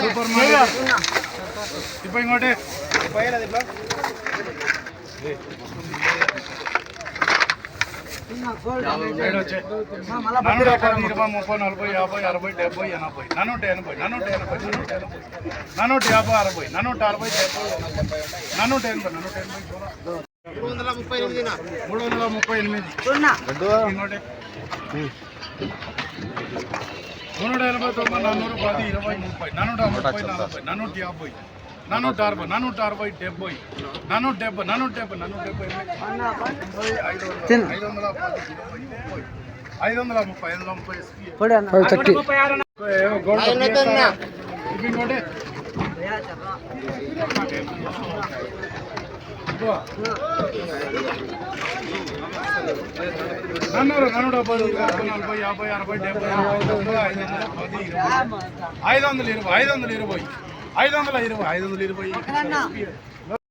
Super market ఇప్పుడు ఇంకోటి నన్ను 10, 20, 30, 40, 50, 60, 70, 80, నన్ను 80, నన్ను 80, నన్ను 50, 60, నన్ను 60, 70, నన్ను 80, నన్ను 338 ఇంకోటి 389, 410, 20, 30, నన్ను 30, 40, నన్ను 50, నన్ను 60, నన్ను 60, 70, నన్ను 70, నన్ను 70, నన్ను 70, 520, 520, 520.